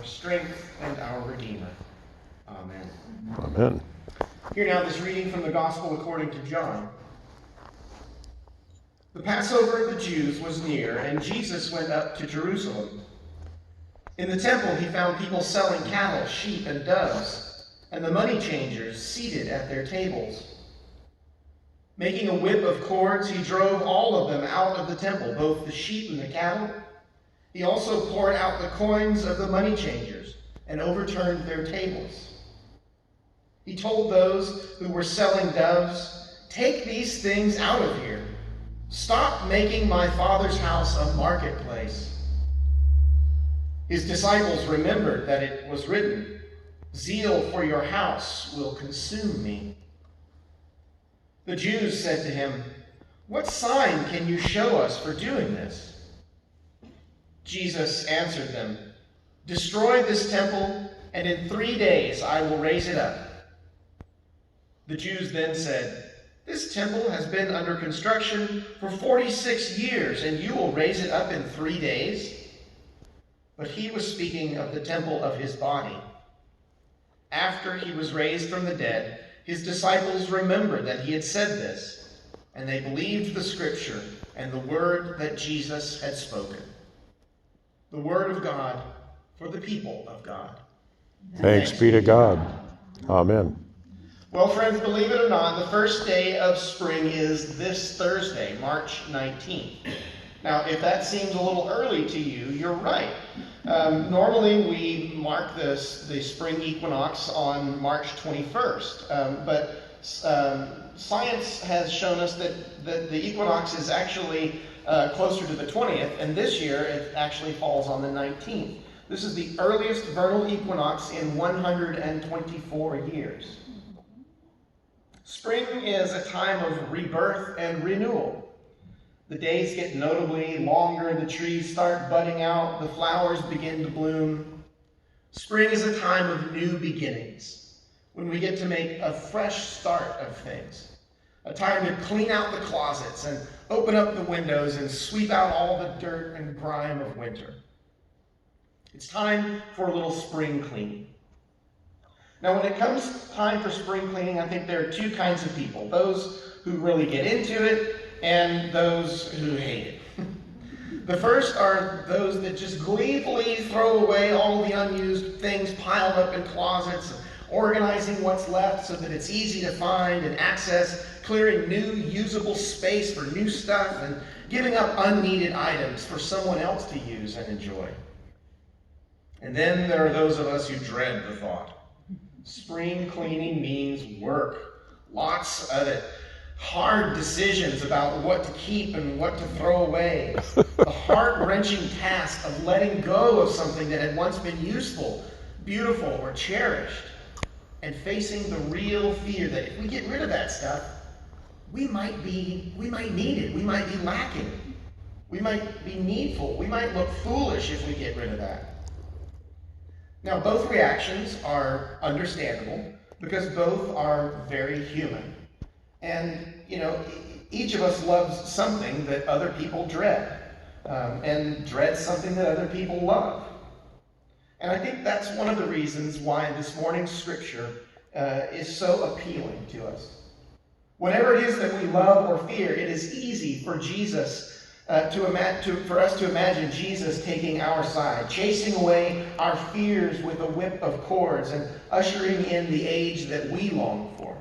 our strength and our Redeemer. Amen. Amen. Hear now this reading from the Gospel according to John. The Passover of the Jews was near, and Jesus went up to Jerusalem. In the temple he found people selling cattle, sheep, and doves, and the money changers seated at their tables. Making a whip of cords, he drove all of them out of the temple, both the sheep and the cattle. He also poured out the coins of the money changers and overturned their tables. He told those who were selling doves, "Take these things out of here. Stop making my Father's house a marketplace." His disciples remembered that it was written, "Zeal for your house will consume me." The Jews said to him, "What sign can you show us for doing this?" Jesus answered them, "Destroy this temple, and in 3 days I will raise it up." The Jews then said, "This temple has been under construction for 46 years, and you will raise it up in 3 days?" But he was speaking of the temple of his body. After he was raised from the dead, his disciples remembered that he had said this, and they believed the scripture and the word that Jesus had spoken. The word of God for the people of God. Thanks be to God. Amen. Well, friends, believe it or not, the first day of spring is this Thursday, March 19th. Now, if that seems a little early to you, you're right. Normally, we mark the spring equinox on March 21st, but science has shown us that the equinox is actually closer to the 20th, and this year it actually falls on the 19th. This is the earliest vernal equinox in 124 years. Spring is a time of rebirth and renewal. The days get notably longer, the trees start budding out, the flowers begin to bloom. Spring is a time of new beginnings, when we get to make a fresh start of things. A time to clean out the closets and open up the windows and sweep out all the dirt and grime of winter. It's time for a little spring cleaning. Now, when it comes time for spring cleaning, I think there are two kinds of people. Those who really get into it and those who hate it. The first are those that just gleefully throw away all the unused things piled up in closets, organizing what's left so that it's easy to find and access, clearing new usable space for new stuff, and giving up unneeded items for someone else to use and enjoy. And then there are those of us who dread the thought. Spring cleaning means work, lots of it. Hard decisions about what to keep and what to throw away. The heart-wrenching task of letting go of something that had once been useful, beautiful, or cherished. And facing the real fear that if we get rid of that stuff, we might need it. We might be lacking. We might be needful. We might look foolish if we get rid of that. Now, both reactions are understandable because both are very human. And, each of us loves something that other people dread, and dreads something that other people love. And I think that's one of the reasons why this morning's scripture is so appealing to us. Whatever it is that we love or fear, it is easy for Jesus for us to imagine Jesus taking our side, chasing away our fears with a whip of cords and ushering in the age that we long for.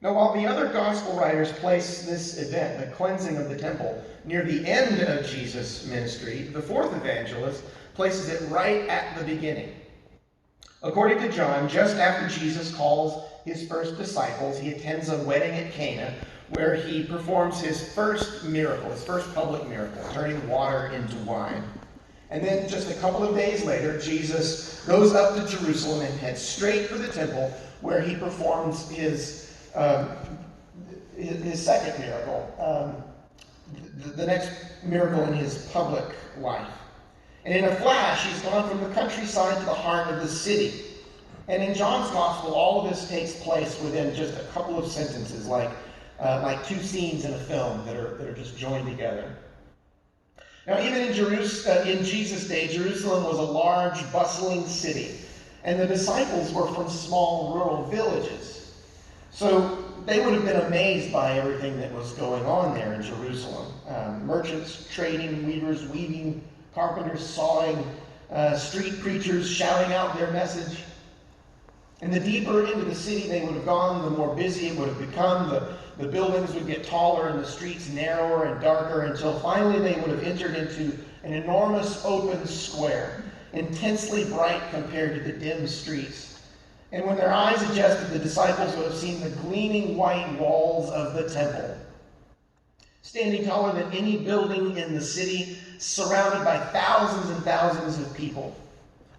Now, while the other gospel writers place this event, the cleansing of the temple, near the end of Jesus' ministry, the fourth evangelist places it right at the beginning. According to John, just after Jesus calls his first disciples, he attends a wedding at Cana, where he performs his first miracle, his first public miracle, turning water into wine. And then just a couple of days later, Jesus goes up to Jerusalem and heads straight for the temple, where he performs his second miracle, the next miracle in his public life. And in a flash, he's gone from the countryside to the heart of the city. And in John's gospel, all of this takes place within just a couple of sentences, like two scenes in a film that are just joined together. Now, even in Jesus' day, Jerusalem was a large, bustling city, and the disciples were from small rural villages. So they would have been amazed by everything that was going on there in Jerusalem. Merchants trading, weavers weaving, carpenters sawing, street preachers shouting out their message. And the deeper into the city they would have gone, the more busy it would have become. The buildings would get taller and the streets narrower and darker until finally they would have entered into an enormous open square, intensely bright compared to the dim streets. And when their eyes adjusted, the disciples would have seen the gleaming white walls of the temple, standing taller than any building in the city, surrounded by thousands and thousands of people,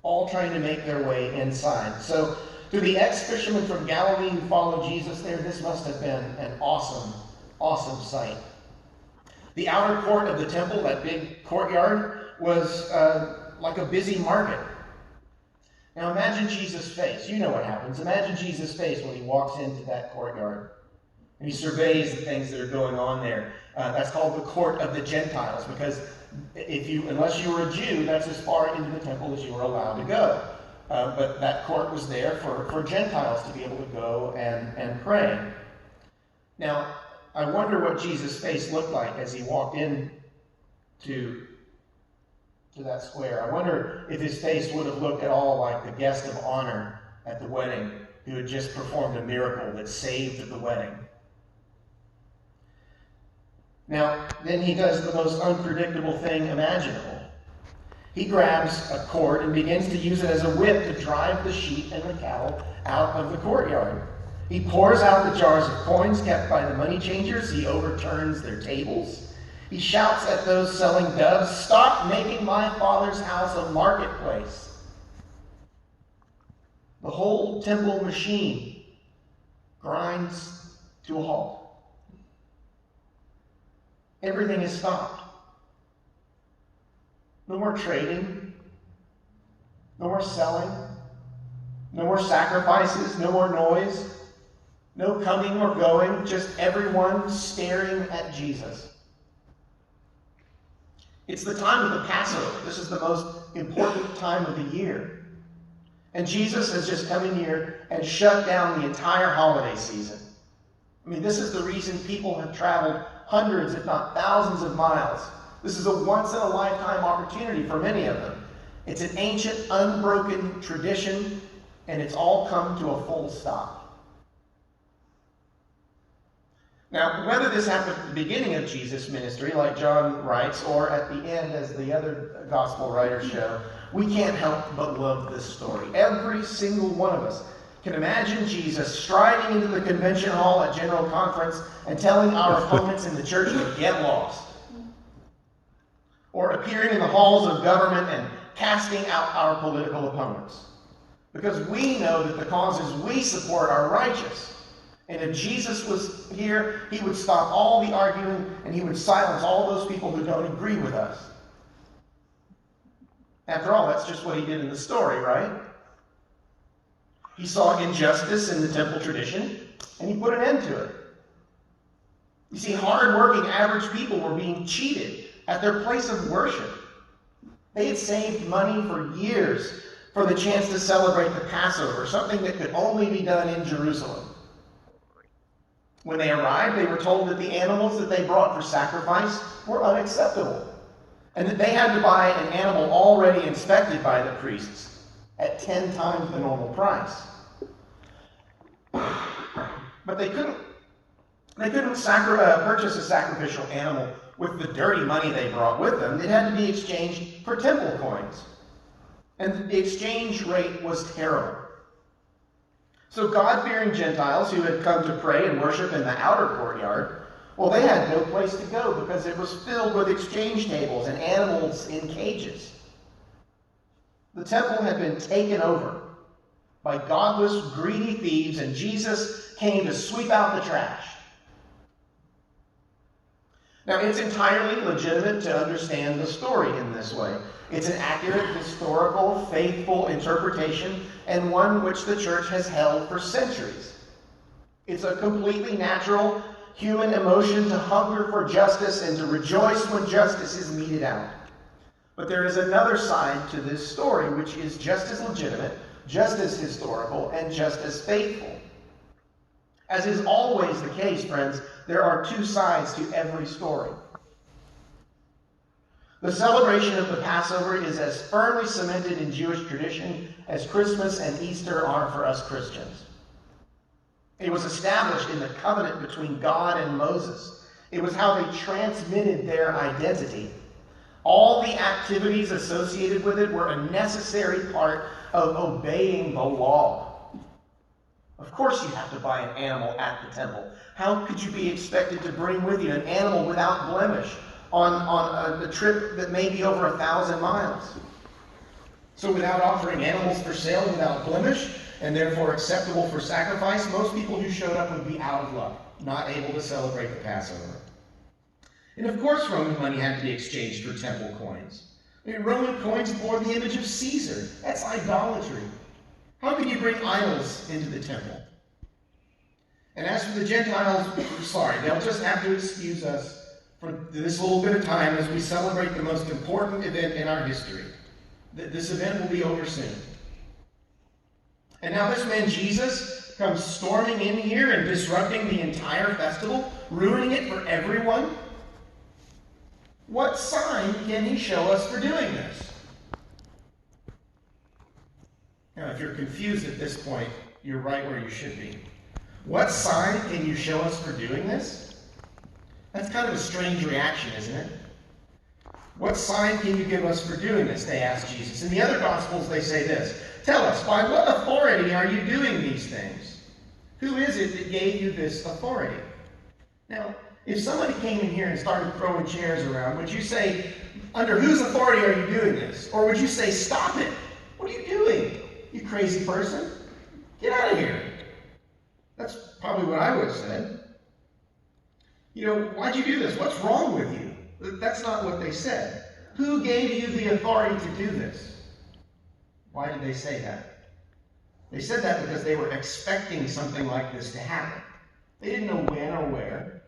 all trying to make their way inside. So to the ex-fishermen from Galilee who followed Jesus there, this must have been an awesome, awesome sight. The outer court of the temple, that big courtyard, was like a busy market. Now imagine Jesus' face. You know what happens. Imagine Jesus' face when he walks into that courtyard and he surveys the things that are going on there. That's called the court of the Gentiles, because unless you were a Jew, that's as far into the temple as you were allowed to go. But that court was there for Gentiles to be able to go and pray. Now, I wonder what Jesus' face looked like as he walked in to that square. I wonder if his face would have looked at all like the guest of honor at the wedding who had just performed a miracle that saved the wedding. Now, then he does the most unpredictable thing imaginable. He grabs a cord and begins to use it as a whip to drive the sheep and the cattle out of the courtyard. He pours out the jars of coins kept by the money changers. He overturns their tables. He shouts at those selling doves, "Stop making my Father's house a marketplace." The whole temple machine grinds to a halt. Everything is stopped. No more trading, no more selling, no more sacrifices, no more noise, no coming or going, just everyone staring at Jesus. It's the time of the Passover. This is the most important time of the year. And Jesus has just come in here and shut down the entire holiday season. I mean, this is the reason people have traveled hundreds, if not thousands of miles. This is a once-in-a-lifetime opportunity for many of them. It's an ancient, unbroken tradition, and it's all come to a full stop. Now, whether this happened at the beginning of Jesus' ministry, like John writes, or at the end, as the other gospel writers show, we can't help but love this story. Every single one of us can imagine Jesus striding into the convention hall at General Conference and telling our opponents in the church to get lost. Or appearing in the halls of government and casting out our political opponents. Because we know that the causes we support are righteous. And if Jesus was here, he would stop all the arguing and he would silence all those people who don't agree with us. After all, that's just what he did in the story, right? He saw injustice in the temple tradition and he put an end to it. You see, hard-working average people were being cheated at their place of worship. They had saved money for years for the chance to celebrate the Passover, something that could only be done in Jerusalem. When they arrived, they were told that the animals that they brought for sacrifice were unacceptable, and that they had to buy an animal already inspected by the priests at 10 times the normal price. But they couldn't purchase a sacrificial animal with the dirty money they brought with them. It had to be exchanged for temple coins. And the exchange rate was terrible. So God-fearing Gentiles who had come to pray and worship in the outer courtyard, well, they had no place to go because it was filled with exchange tables and animals in cages. The temple had been taken over by godless, greedy thieves, and Jesus came to sweep out the trash. Now, it's entirely legitimate to understand the story in this way. It's an accurate, historical, faithful interpretation, and one which the church has held for centuries. It's a completely natural human emotion to hunger for justice and to rejoice when justice is meted out. But there is another side to this story, which is just as legitimate, just as historical, and just as faithful. As is always the case, friends, there are two sides to every story. The celebration of the Passover is as firmly cemented in Jewish tradition as Christmas and Easter are for us Christians. It was established in the covenant between God and Moses. It was how they transmitted their identity. All the activities associated with it were a necessary part of obeying the law. Of course you have to buy an animal at the temple. How could you be expected to bring with you an animal without blemish on a trip that may be over 1,000 miles? So without offering animals for sale without blemish, and therefore acceptable for sacrifice, most people who showed up would be out of luck, not able to celebrate the Passover. And of course Roman money had to be exchanged for temple coins. I mean, Roman coins bore the image of Caesar. That's idolatry. How can you bring idols into the temple? And as for the Gentiles, sorry, they'll just have to excuse us for this little bit of time as we celebrate the most important event in our history. This event will be over soon. And now this man Jesus comes storming in here and disrupting the entire festival, ruining it for everyone. What sign can he show us for doing this? Now, if you're confused at this point, you're right where you should be. What sign can you show us for doing this? That's kind of a strange reaction, isn't it? What sign can you give us for doing this? They ask Jesus. In the other Gospels, they say this. Tell us, by what authority are you doing these things? Who is it that gave you this authority? Now, if somebody came in here and started throwing chairs around, would you say, under whose authority are you doing this? Or would you say, stop it? What are you doing, you crazy person? Get out of here. That's probably what I would have said. You know, why'd you do this? What's wrong with you? That's not what they said. Who gave you the authority to do this? Why did they say that? They said that because they were expecting something like this to happen. They didn't know when or where,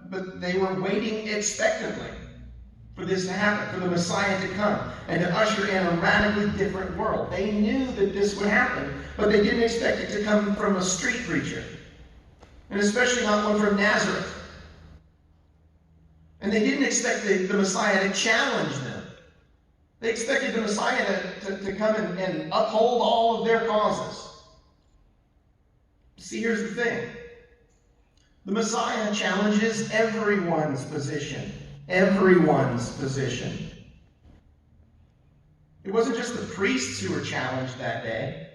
but they were waiting expectantly for this to happen, for the Messiah to come and to usher in a radically different world. They knew that this would happen, but they didn't expect it to come from a street preacher, and especially not one from Nazareth. And they didn't expect the Messiah to challenge them. They expected the Messiah to come and uphold all of their causes. See, here's the thing. The Messiah challenges everyone's position. Everyone's position. It wasn't just the priests who were challenged that day.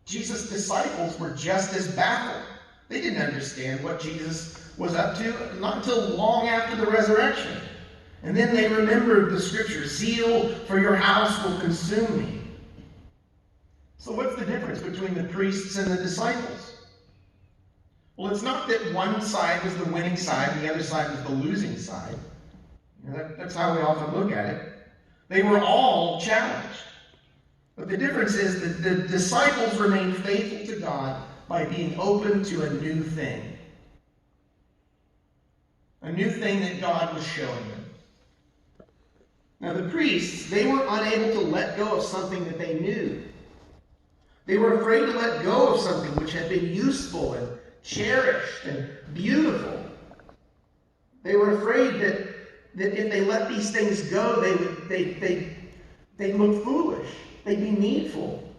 Jesus' disciples were just as baffled. They didn't understand what Jesus was up to, not until long after the resurrection. And then they remembered the scripture, zeal for your house will consume me. So what's the difference between the priests and the disciples? Well, it's not that one side was the winning side and the other side was the losing side. That's how we often look at it. They were all challenged. But the difference is that the disciples remained faithful to God by being open to a new thing. A new thing that God was showing them. Now the priests, they were unable to let go of something that they knew. They were afraid to let go of something which had been useful and cherished and beautiful. They were afraid that if they let these things go, they'd look foolish. They'd be needful.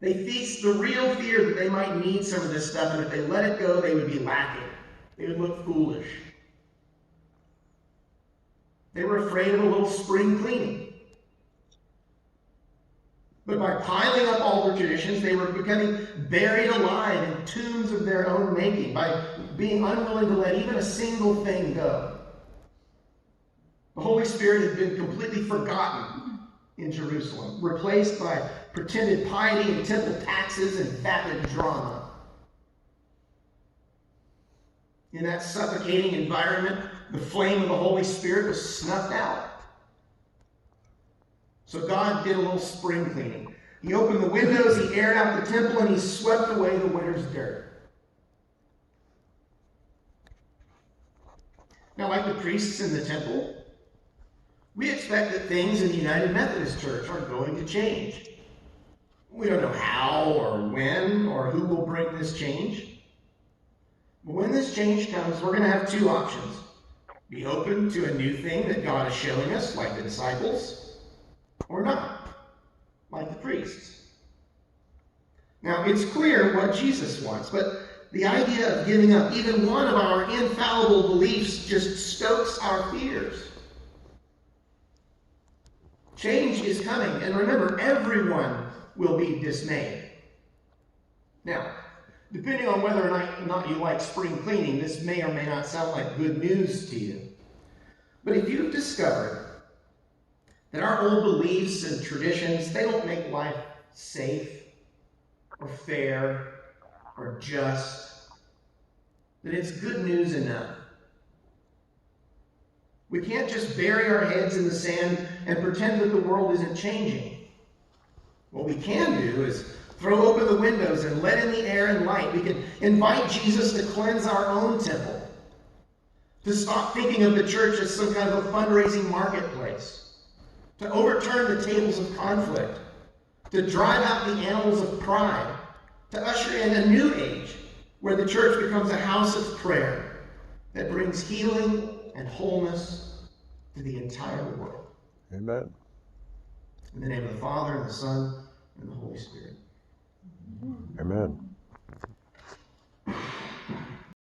They faced the real fear that they might need some of this stuff, and if they let it go, they would be lacking. They would look foolish. They were afraid of a little spring cleaning. But by piling up all their traditions, they were becoming buried alive in tombs of their own making, by being unwilling to let even a single thing go. The Holy Spirit had been completely forgotten in Jerusalem, replaced by pretended piety and temple taxes and vapid drama. In that suffocating environment, the flame of the Holy Spirit was snuffed out. So God did a little spring cleaning. He opened the windows, he aired out the temple, and he swept away the winter's dirt. Now, like the priests in the temple, We expect that things in the United Methodist Church are going to change. We don't know how or when or who will bring this change. But when this change comes, we're going to have two options. Be open to a new thing that God is showing us, like the disciples, or not, like the priests. Now, it's clear what Jesus wants, but the idea of giving up even one of our infallible beliefs just stokes our fears. Change is coming, and remember, everyone will be dismayed. Now, depending on whether or not you like spring cleaning, this may or may not sound like good news to you. But if you've discovered that our old beliefs and traditions, they don't make life safe or fair or just, then it's good news enough. We can't just bury our heads in the sand and pretend that the world isn't changing. What we can do is throw open the windows and let in the air and light. We can invite Jesus to cleanse our own temple, to stop thinking of the church as some kind of a fundraising marketplace, to overturn the tables of conflict, to drive out the animals of pride, to usher in a new age where the church becomes a house of prayer that brings healing and wholeness to the entire world. Amen. In the name of the Father, and the Son, and the Holy Spirit. Amen.